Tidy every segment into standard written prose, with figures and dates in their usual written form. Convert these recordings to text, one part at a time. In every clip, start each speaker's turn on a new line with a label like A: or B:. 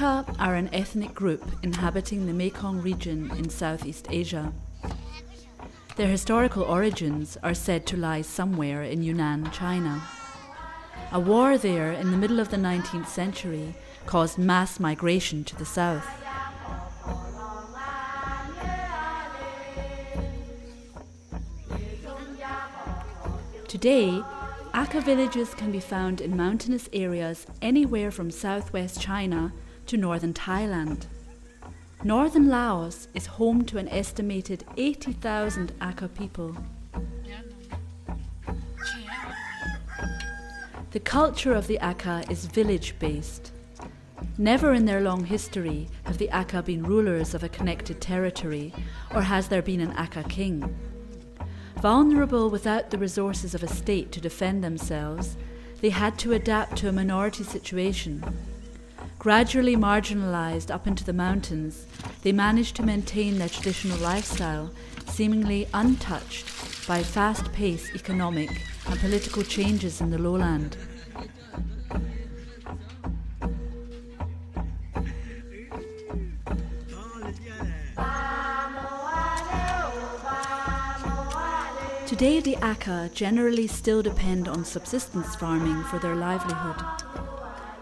A: Aka are an ethnic group inhabiting the Mekong region in Southeast Asia. Their historical origins are said to lie somewhere in Yunnan, China. A war there in the middle of the 19th century caused mass migration to the south. Today, Aka villages can be found in mountainous areas anywhere from southwest China to northern Thailand. Northern Laos is home to an estimated 80,000 Aka people. The culture of the Aka is village-based. Never in their long history have the Aka been rulers of a connected territory, or has there been an Aka king. Vulnerable without the resources of a state to defend themselves, they had to adapt to a minority situation. Gradually marginalized up into the mountains, they managed to maintain their traditional lifestyle, seemingly untouched by fast-paced economic and political changes in the lowland. Today, the Aka generally still depend on subsistence farming for their livelihood.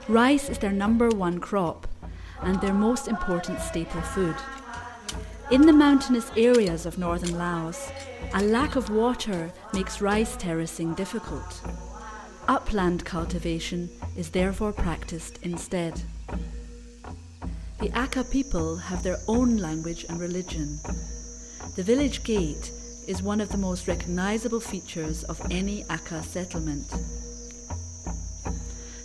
A: Rice is their #1 crop and their most important staple food. In the mountainous areas of northern Laos, a lack of water makes rice terracing difficult. Upland cultivation is therefore practiced instead. The Aka people have their own language and religion. The village gate is one of the most recognizable features of any Aka settlement.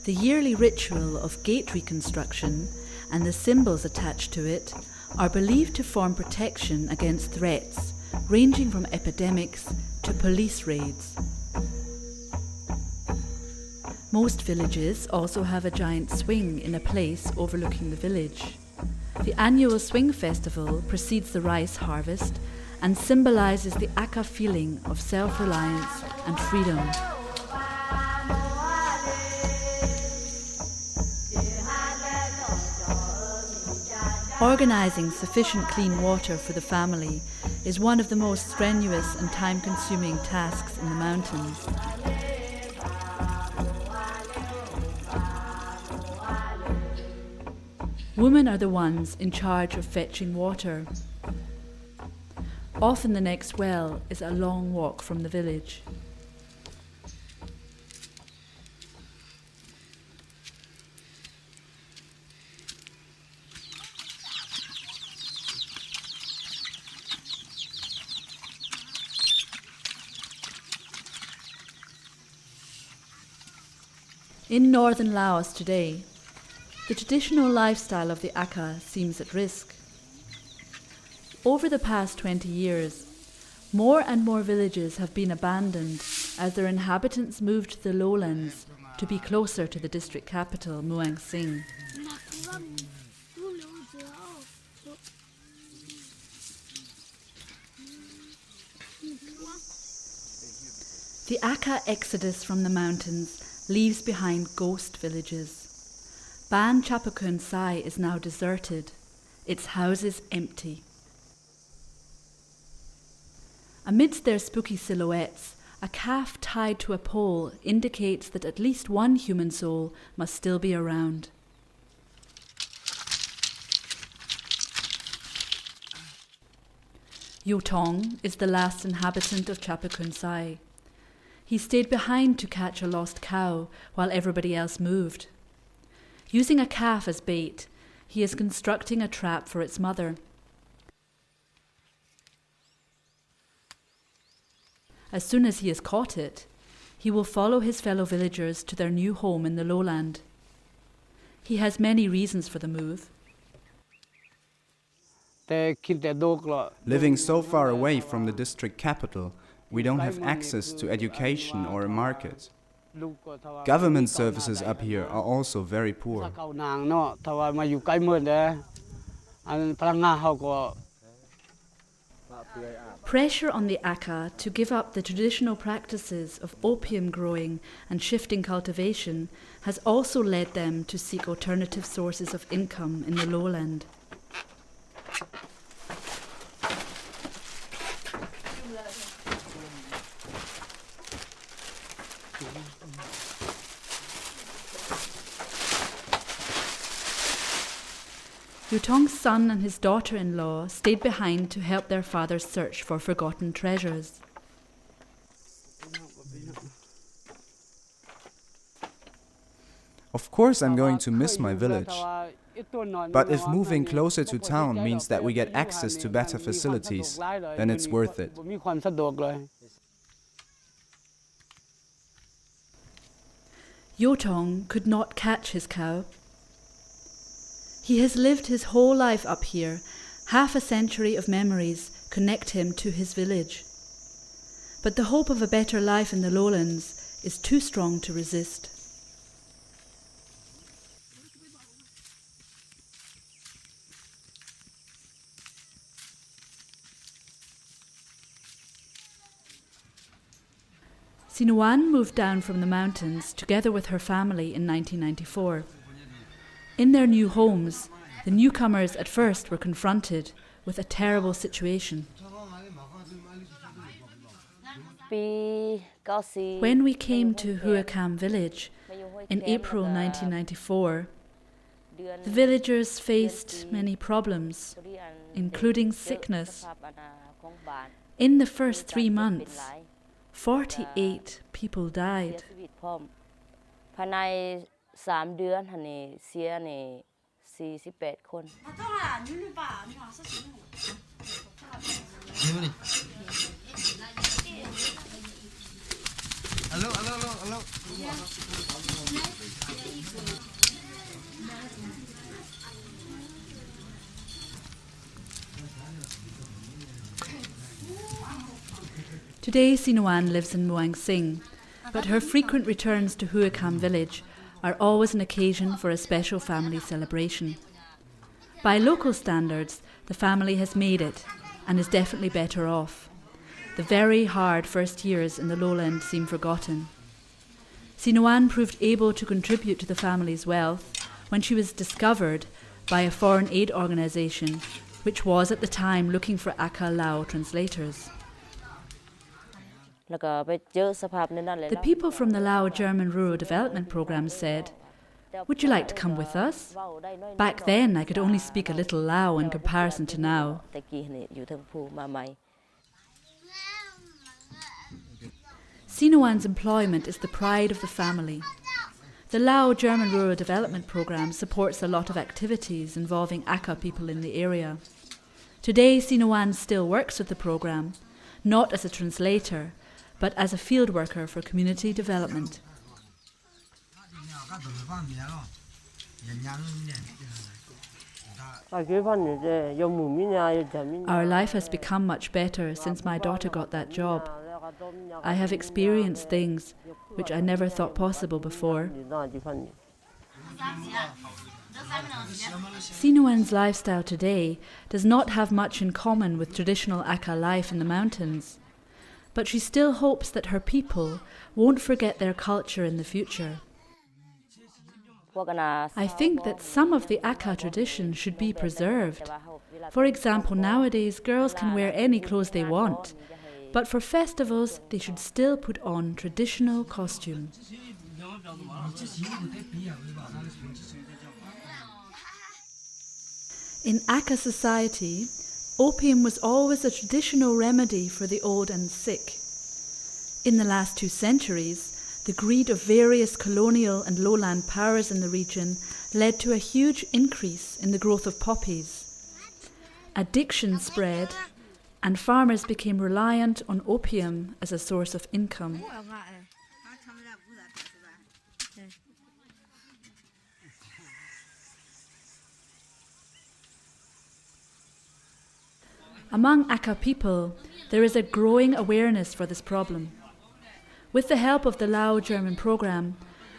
A: The yearly ritual of gate reconstruction and the symbols attached to it are believed to form protection against threats ranging from epidemics to police raids. Most villages also have a giant swing in a place overlooking the village. The annual swing festival precedes the rice harvest and symbolizes the Aka feeling of self-reliance and freedom. Organizing sufficient clean water for the family is one of the most strenuous and time-consuming tasks in the mountains. Women are the ones in charge of fetching water. Often the next well is a long walk from the village. In northern Laos today, the traditional lifestyle of the Aka seems at risk. Over the past 20 years, more and more villages have been abandoned as their inhabitants moved to the lowlands to be closer to the district capital, Muang Sing. The Aka exodus from the mountains leaves behind ghost villages. Ban Chapakun Sai is now deserted, its houses empty. Amidst their spooky silhouettes, a calf tied to a pole indicates that at least one human soul must still be around. Yotong is the last inhabitant of Chapakun Sai. He stayed behind to catch a lost cow while everybody else moved. Using a calf as bait, he is constructing a trap for its mother. As soon as he has caught it, he will follow his fellow villagers to their new home in the lowland. He has many reasons for the move.
B: Living so far away from the district capital, we don't have access to education or a market. Government services up here are also very poor.
A: Pressure on the Aka to give up the traditional practices of opium growing and shifting cultivation has also led them to seek alternative sources of income in the lowland. Yutong's son and his daughter-in-law stayed behind to help their father search for forgotten treasures.
B: Of course I'm going to miss my village, but if moving closer to town means that we get access to better facilities, then it's worth it.
A: Yutong could not catch his cow. He has lived his whole life up here. Half a century of memories connect him to his village. But the hope of a better life in the lowlands is too strong to resist. Sinuan moved down from the mountains together with her family in 1994. In their new homes, the newcomers at first were confronted with a terrible situation. When we came to Huakam village in April 1994, the villagers faced many problems, including sickness. In the first 3 months, 48 people died.
C: 3 เดือนหั่นนี่เสียนี่48 คน
A: Today, Sinuan lives in Muang Sing, but her frequent returns to Huakam village are always an occasion for a special family celebration. By local standards, the family has made it and is definitely better off. The very hard first years in the lowland seem forgotten. Sinuan proved able to contribute to the family's wealth when she was discovered by a foreign aid organisation, which was at the time looking for Aka Lao translators. The people from the Lao German Rural Development Programme said, "Would you like to come with us?" Back then, I could only speak a little Lao in comparison to now. Sinuan's employment is the pride of the family. The Lao German Rural Development Programme supports a lot of activities involving Aka people in the area. Today, Sinuan still works with the programme, not as a translator, but as a field worker for community development. Our life has become much better since my daughter got that job. I have experienced things which I never thought possible before. Sinuan's lifestyle today does not have much in common with traditional Aka life in the mountains, but she still hopes that her people won't forget their culture in the future. I think that some of the Aka tradition should be preserved. For example, nowadays girls can wear any clothes they want, but for festivals they should still put on traditional costumes. In Aka society, opium was always a traditional remedy for the old and sick. In the last 2 centuries, the greed of various colonial and lowland powers in the region led to a huge increase in the growth of poppies. Addiction spread, and farmers became reliant on opium as a source of income. Among Aka people, there is a growing awareness for this problem. With the help of the Lao German programme,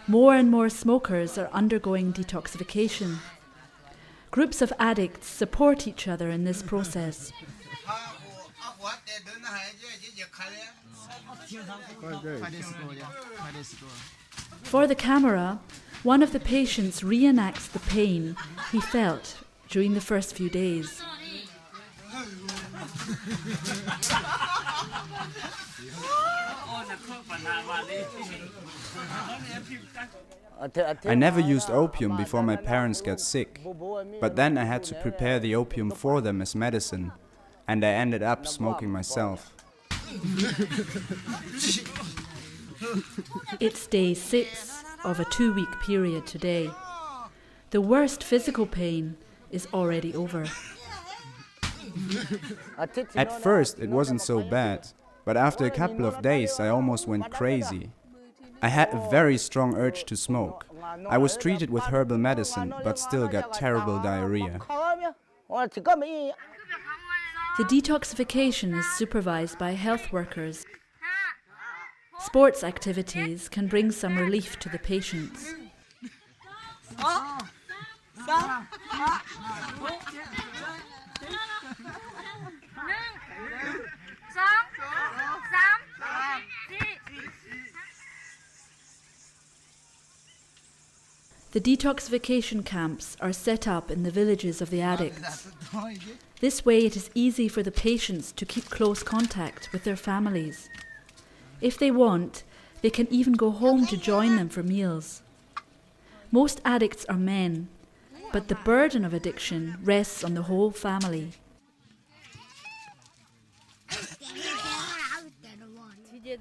A: more and more smokers are undergoing detoxification. Groups of addicts support each other in this process. For the camera, one of the patients reenacts the pain he felt during the first few days.
B: I never used opium before my parents got sick, but then I had to prepare the opium for them as medicine, and I ended up smoking myself.
A: It's day 6 of a 2-week period today. The worst physical pain is already over.
B: At first it wasn't so bad, but after a couple of days I almost went crazy. I had a very strong urge to smoke. I was treated with herbal medicine, but still got terrible diarrhea.
A: The detoxification is supervised by health workers. Sports activities can bring some relief to the patients. The detoxification camps are set up in the villages of the addicts. This way it is easy for the patients to keep close contact with their families. If they want, they can even go home to join them for meals. Most addicts are men, but the burden of addiction rests on the whole family.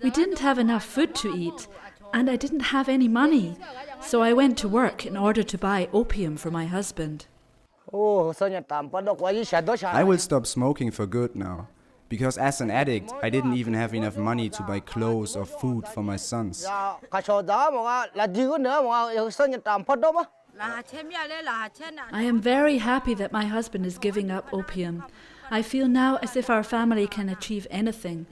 A: We didn't have enough food to eat, and I didn't have any money, so I went to work in order to buy opium for my husband.
B: I will stop smoking for good now, because as an addict I didn't even have enough money to buy clothes or food for my sons.
A: I am very happy that my husband is giving up opium. I feel now as if our family can achieve anything.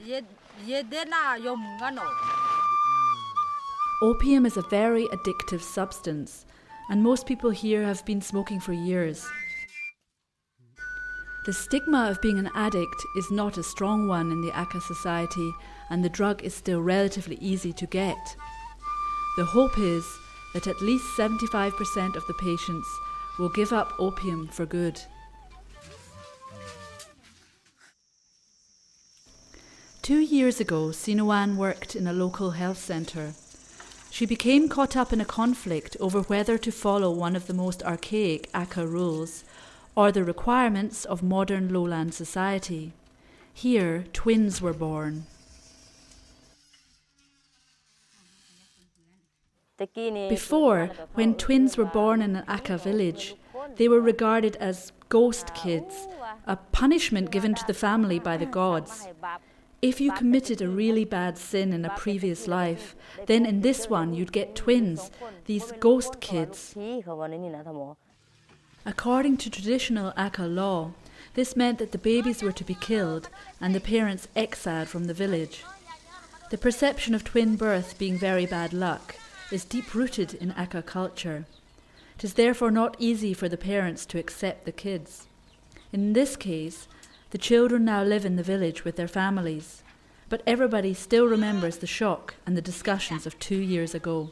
A: Opium is a very addictive substance, and most people here have been smoking for years. The stigma of being an addict is not a strong one in the Aka society, and the drug is still relatively easy to get. The hope is that at least 75% of the patients will give up opium for good. Two years ago, Sinuan worked in a local health centre. She became caught up in a conflict over whether to follow one of the most archaic Aka rules or the requirements of modern lowland society. Here, twins were born. Before, when twins were born in an Aka village, they were regarded as ghost kids, a punishment given to the family by the gods. If you committed a really bad sin in a previous life, then in this one you'd get twins, these ghost kids. According to traditional Aka law, this meant that the babies were to be killed and the parents exiled from the village. The perception of twin birth being very bad luck is deep-rooted in Aka culture. It is therefore not easy for the parents to accept the kids. In this case, the children now live in the village with their families, but everybody still remembers the shock and the discussions of 2 years ago.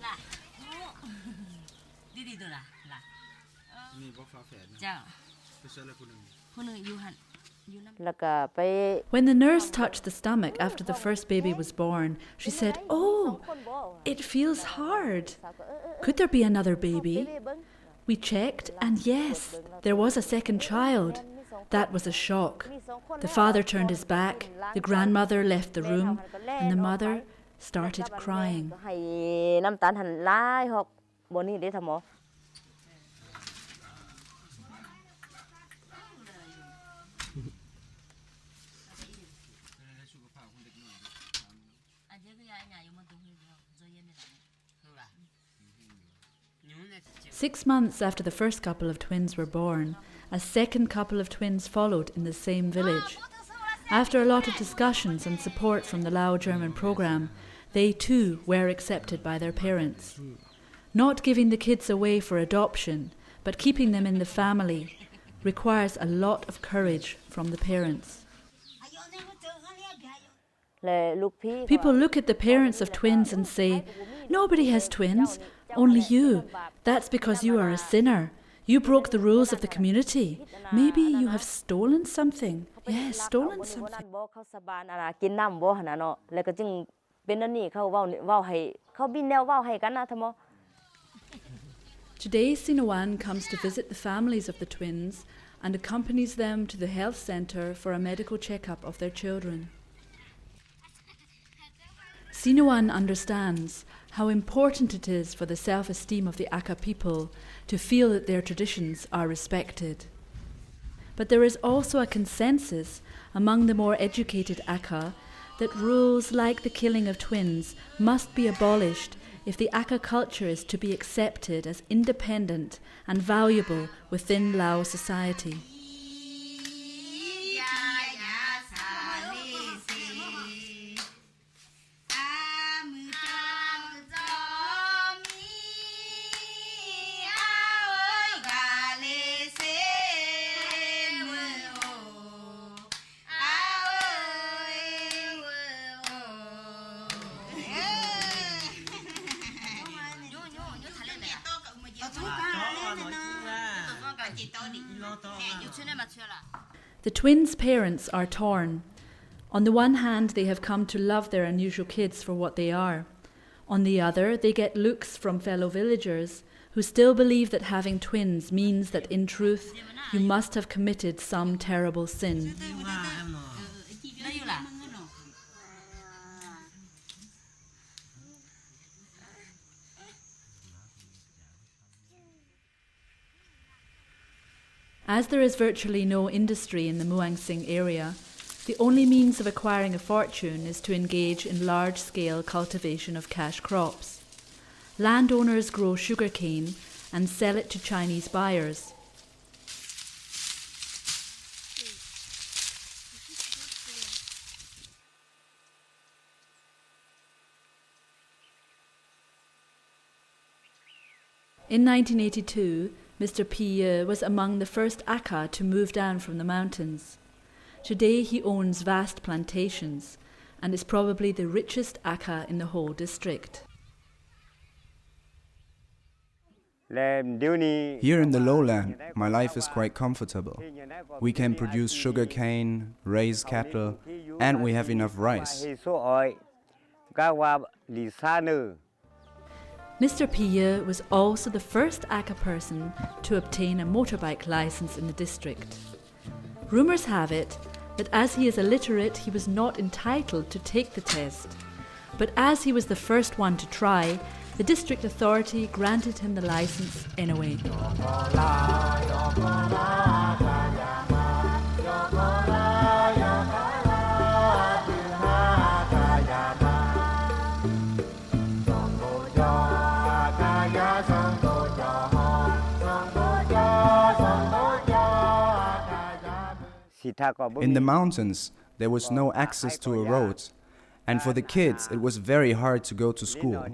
A: When the nurse touched the stomach after the first baby was born, she said, "Oh, it feels hard. Could there be another baby?" We checked, and yes, there was a second child. That was a shock. The father turned his back, the grandmother left the room, and the mother started crying. Six months after the first couple of twins were born, a second couple of twins followed in the same village. After a lot of discussions and support from the Lao German program, they too were accepted by their parents. Not giving the kids away for adoption, but keeping them in the family, requires a lot of courage from the parents. People look at the parents of twins and say, "Nobody has twins, only you. That's because you are a sinner. You broke the rules of the community. Maybe you have stolen something. Yes, stolen something."
C: กินน้ำบ่หั่นน่ะเนาะแล้วก็จึงเป็นอันนี้เขาเว้าให้เขามีแนวเว้าให้กันนะทะมอ
A: Today, Sinowan comes to visit the families of the twins and accompanies them to the health centre for a medical checkup of their children. Sinowan understands how important it is for the self-esteem of the Aka people to feel that their traditions are respected. But there is also a consensus among the more educated Aka that rules like the killing of twins must be abolished if the Aka culture is to be accepted as independent and valuable within Lao society. The twins' parents are torn. On the one hand, they have come to love their unusual kids for what they are. On the other, they get looks from fellow villagers who still believe that having twins means that in truth, you must have committed some terrible sin. As there is virtually no industry in the Muang Sing area, the only means of acquiring a fortune is to engage in large-scale cultivation of cash crops. Landowners grow sugarcane and sell it to Chinese buyers. In 1982, Mr. Piye was among the first Aka to move down from the mountains. Today he owns vast plantations and is probably the richest Aka in the whole district.
B: Here in the lowland, my life is quite comfortable. We can produce sugarcane, raise cattle, and we have enough rice.
A: Mr. Piye was also the first Aka person to obtain a motorbike license in the district. Rumours have it that as he is illiterate, he was not entitled to take the test. But as he was the first one to try, the district authority granted him the license anyway.
B: In the mountains, there was no access to a road, and for the kids it was very hard to go to school.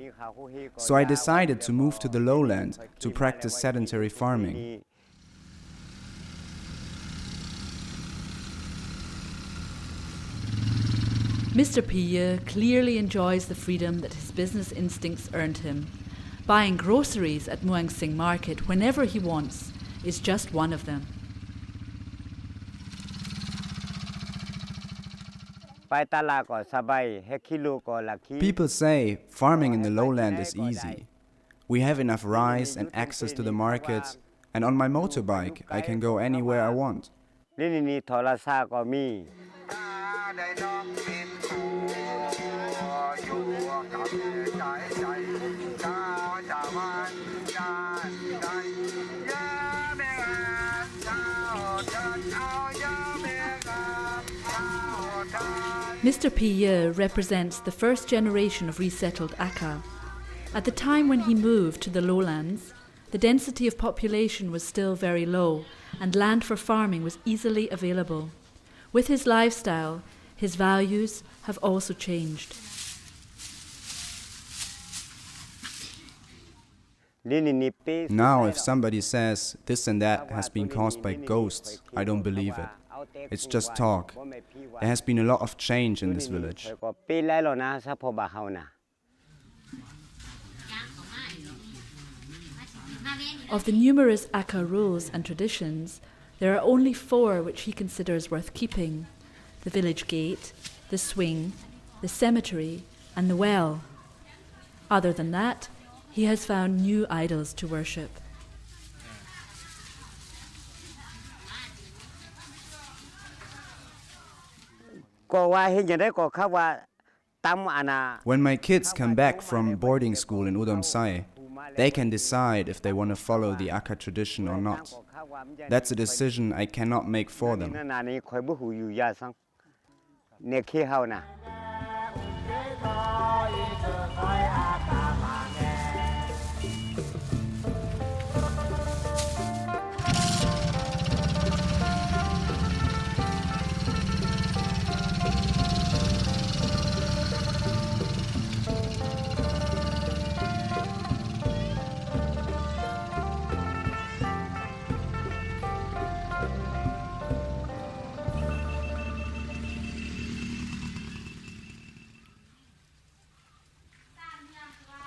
B: So I decided to move to the lowland to practice sedentary farming.
A: Mr. Piye clearly enjoys the freedom that his business instincts earned him. Buying groceries at Muang Sing Market whenever he wants is just one of them.
B: People say farming in the lowland is easy. We have enough rice and access to the markets, and on my motorbike I can go anywhere I want.
A: Mr. Piye represents the first generation of resettled Aka. At the time when he moved to the lowlands, the density of population was still very low and land for farming was easily available. With his lifestyle, his values have also changed.
B: Now if somebody says this and that has been caused by ghosts, I don't believe it. It's just talk. There has been a lot of change in this village.
A: Of the numerous Aka rules and traditions, there are only 4 which he considers worth keeping: the village gate, the swing, the cemetery, and the well. Other than that, he has found new idols to worship.
B: When my kids come back from boarding school in Udom Sai, they can decide if they want to follow the Aka tradition or not. That's a decision I cannot make for them.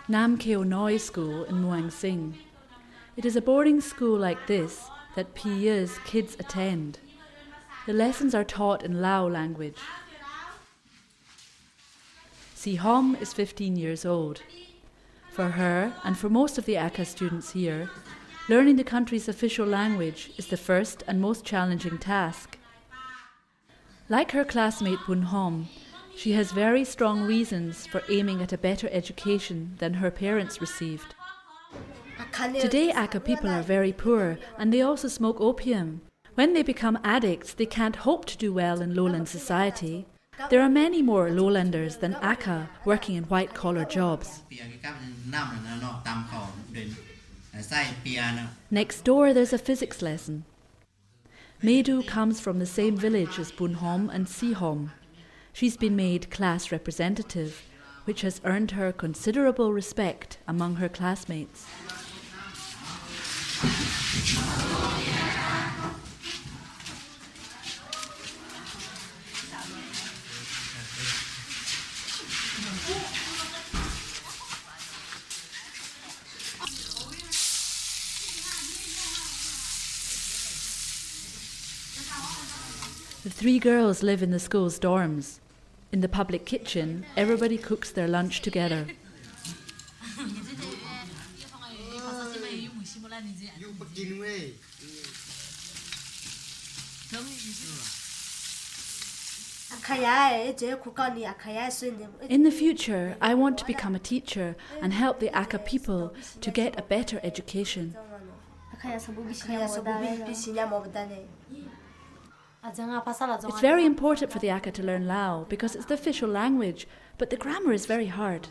A: Nam Keo Noi School in Muang Sing. It is a boarding school like this that Piya's kids attend. The lessons are taught in Lao language. Si Hom is 15 years old. For her, and for most of the Aka students here, learning the country's official language is the first and most challenging task. Like her classmate Bun Hom, she has very strong reasons for aiming at a better education than her parents received. Today, Aka people are very poor, and they also smoke opium. When they become addicts, they can't hope to do well in lowland society. There are many more lowlanders than Aka working in white-collar jobs. Next door, there's a physics lesson. Meidu comes from the same village as Bunhom and Sihom. She's been made class representative, which has earned her considerable respect among her classmates. The 3 girls live in the school's dorms. In the public kitchen, everybody cooks their lunch together. In the future, I want to become a teacher and help the Aka people to get a better education. It's very important for the Aka to learn Lao because it's the official language, but the grammar is very hard.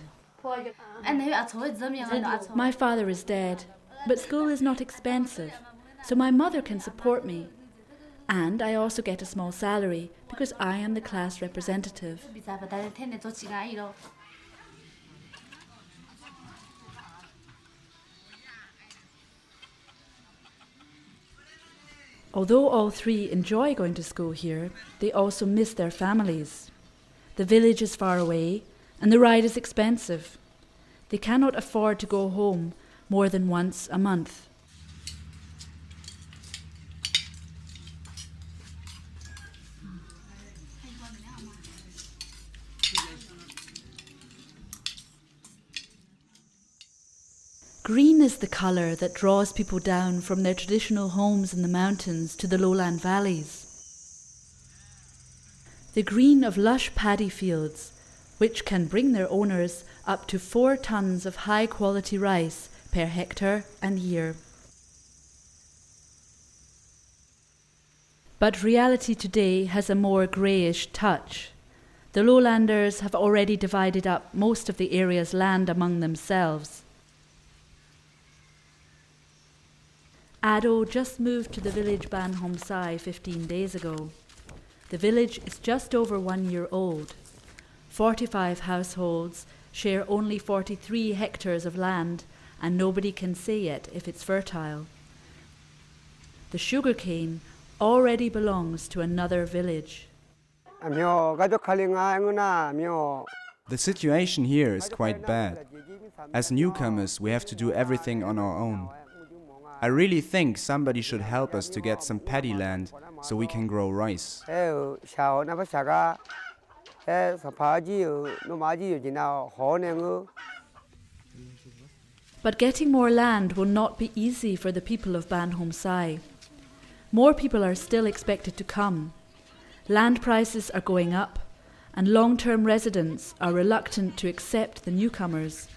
A: My father is dead, but school is not expensive, so my mother can support me. And I also get a small salary because I am the class representative. Although all 3 enjoy going to school here, they also miss their families. The village is far away, and the ride is expensive. They cannot afford to go home more than once a month. Green is the colour that draws people down from their traditional homes in the mountains to the lowland valleys. The green of lush paddy fields, which can bring their owners up to 4 tons of high-quality rice per hectare and year. But reality today has a more greyish touch. The lowlanders have already divided up most of the area's land among themselves. Ado just moved to the village Ban Hom Sai 15 days ago. The village is just over 1 year old. 45 households share only 43 hectares of land, and nobody can say yet if it's fertile. The sugarcane, already belongs to another village.
B: The situation here is quite bad. As newcomers, we have to do everything on our own. I really think somebody should help us to get some paddy land so we can grow rice.
A: But getting more land will not be easy for the people of Ban Hom Sai. More people are still expected to come. Land prices are going up, and long-term residents are reluctant to accept the newcomers.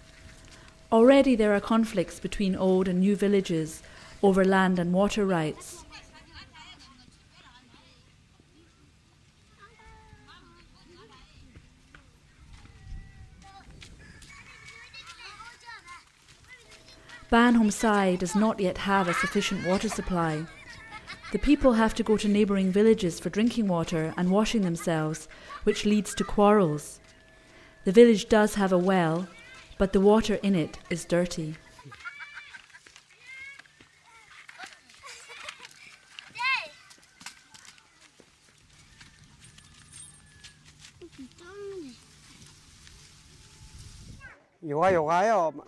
A: Already there are conflicts between old and new villages over land and water rights. Ban Hom Sai does not yet have a sufficient water supply. The people have to go to neighbouring villages for drinking water and washing themselves, which leads to quarrels. The village does have a well, but the water in it is dirty.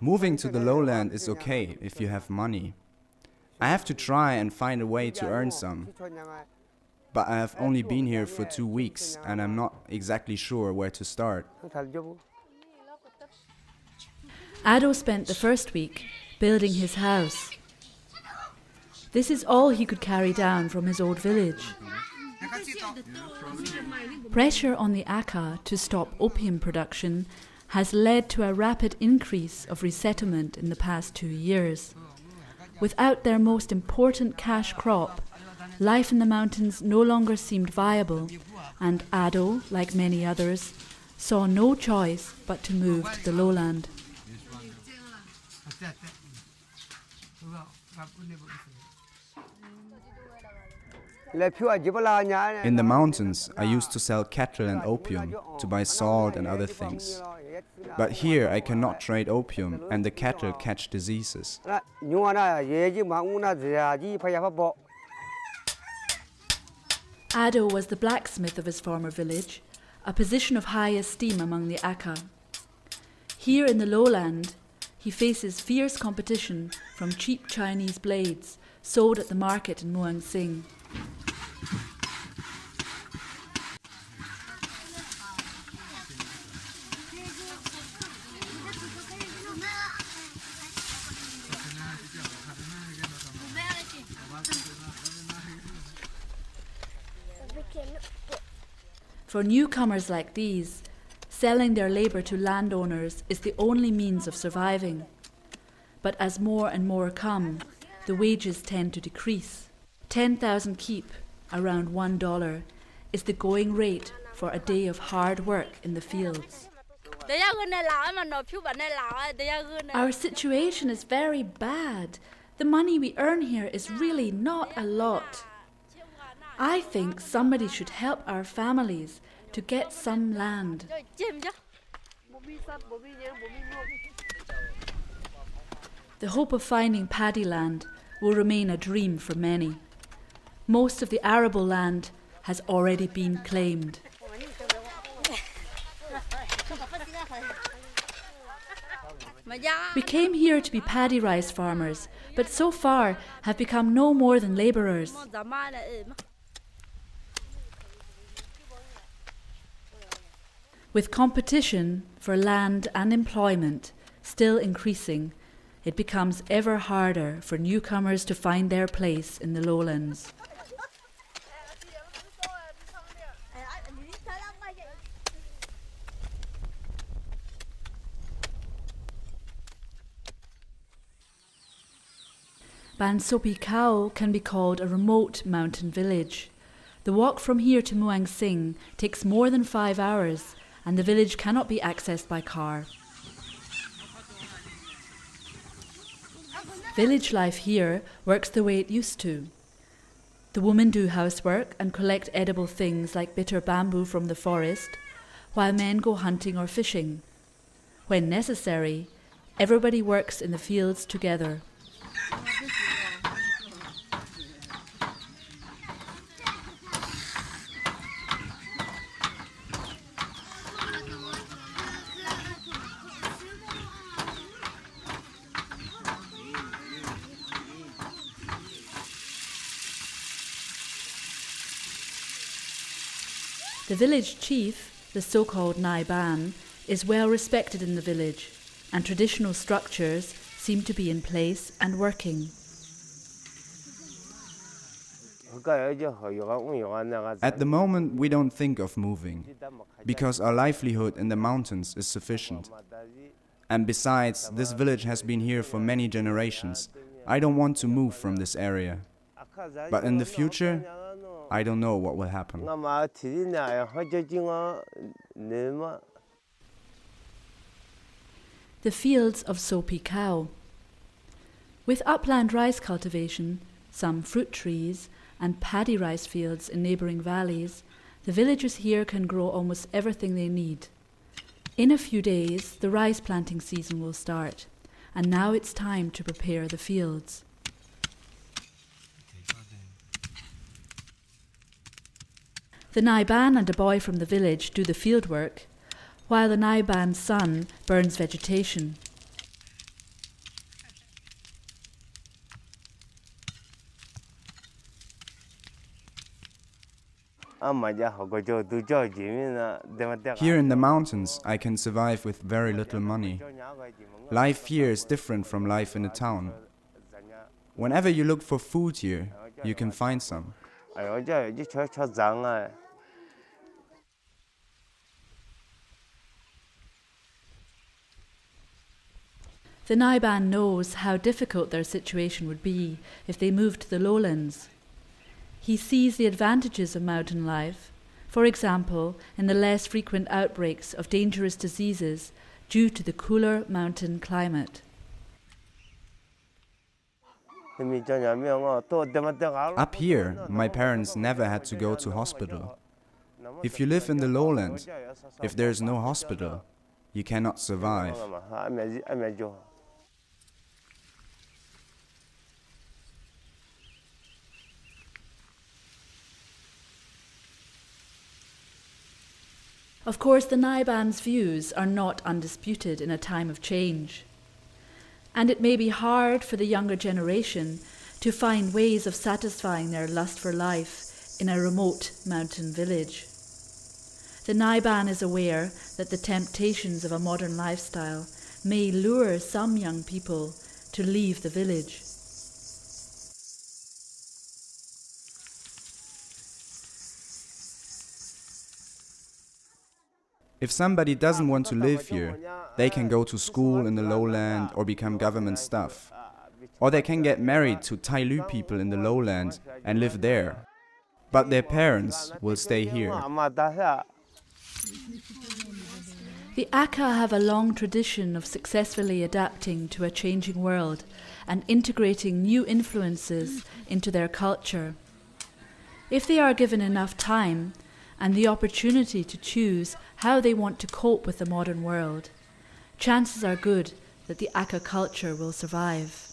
B: Moving to the lowland is okay if you have money. I have to try and find a way to earn some. But I have only been here for 2 weeks and I'm not exactly sure where to start.
A: Ado spent the first week building his house. This is all he could carry down from his old village. Pressure on the Aka to stop opium production has led to a rapid increase of resettlement in the past 2 years. Without their most important cash crop, life in the mountains no longer seemed viable, and Ado, like many others, saw no choice but to move to the lowland.
B: In the mountains, I used to sell cattle and opium to buy salt and other things. But here I cannot trade opium and the cattle catch diseases.
A: Ado was the blacksmith of his former village, a position of high esteem among the Aka. Here in the lowland, he faces fierce competition from cheap Chinese blades sold at the market in Muang Sing. For newcomers like these, selling their labour to landowners is the only means of surviving. But as more and more come, the wages tend to decrease. 10,000 keep, around $1, is the going rate for a day of hard work in the fields. Our situation is very bad. The money we earn here is really not a lot. I think somebody should help our families to get some land. The hope of finding paddy land will remain a dream for many. Most of the arable land has already been claimed. We came here to be paddy rice farmers, but so far have become no more than labourers. With competition for land and employment still increasing, it becomes ever harder for newcomers to find their place in the lowlands. Ban Sopi Khao can be called a remote mountain village. The walk from here to Muang Sing takes more than 5 hours, and the village cannot be accessed by car. Village life here works the way it used to. The women do housework and collect edible things like bitter bamboo from the forest, while men go hunting or fishing. When necessary, everybody works in the fields together. The village chief, the so-called Nai Ban, is well respected in the village, and traditional structures seem to be in place and working.
B: At the moment, we don't think of moving, because our livelihood in the mountains is sufficient. And besides, this village has been here for many generations. I don't want to move from this area. But in the future, I don't know what will happen.
A: The fields of soapy cow. With upland rice cultivation, some fruit trees, and paddy rice fields in neighbouring valleys, the villagers here can grow almost everything they need. In a few days, the rice planting season will start, and now it's time to prepare the fields. The Nai Ban and a boy from the village do the field work, while the Nai Ban's son burns vegetation.
B: Here in the mountains, I can survive with very little money. Life here is different from life in a town. Whenever you look for food here, you can find some.
A: The Nai Ban knows how difficult their situation would be if they moved to the lowlands. He sees the advantages of mountain life, for example, in the less frequent outbreaks of dangerous diseases due to the cooler mountain climate.
B: Up here, my parents never had to go to hospital. If you live in the lowlands, if there is no hospital, you cannot survive.
A: Of course, the Nai Ban's views are not undisputed in a time of change. And it may be hard for the younger generation to find ways of satisfying their lust for life in a remote mountain village. The Nai Ban is aware that the temptations of a modern lifestyle may lure some young people to leave the village.
B: If somebody doesn't want to live here, they can go to school in the lowland or become government staff. Or they can get married to Tailu people in the lowland and live there. But their parents will stay here.
A: The Aka have a long tradition of successfully adapting to a changing world and integrating new influences into their culture. If they are given enough time and the opportunity to choose how they want to cope with the modern world, chances are good that the Aka culture will survive.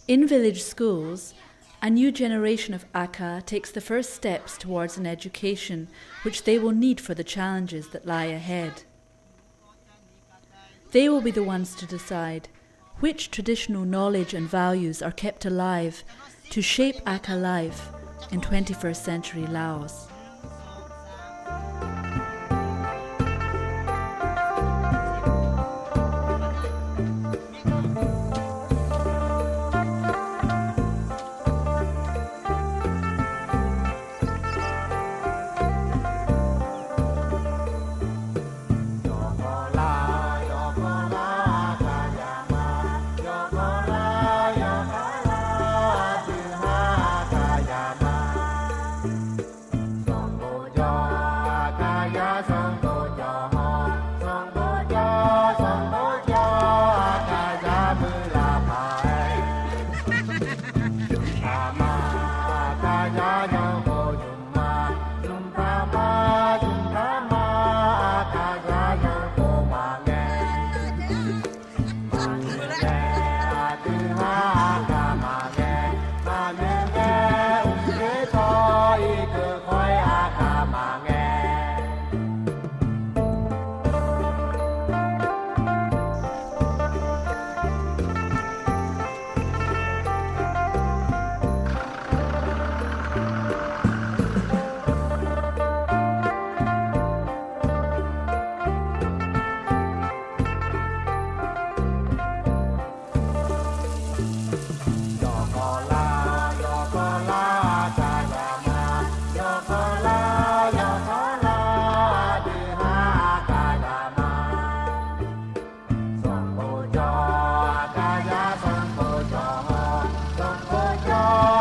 A: In village schools, a new generation of Aka takes the first steps towards an education which they will need for the challenges that lie ahead. They will be the ones to decide which traditional knowledge and values are kept alive to shape Aka life in 21st century Laos.
D: God.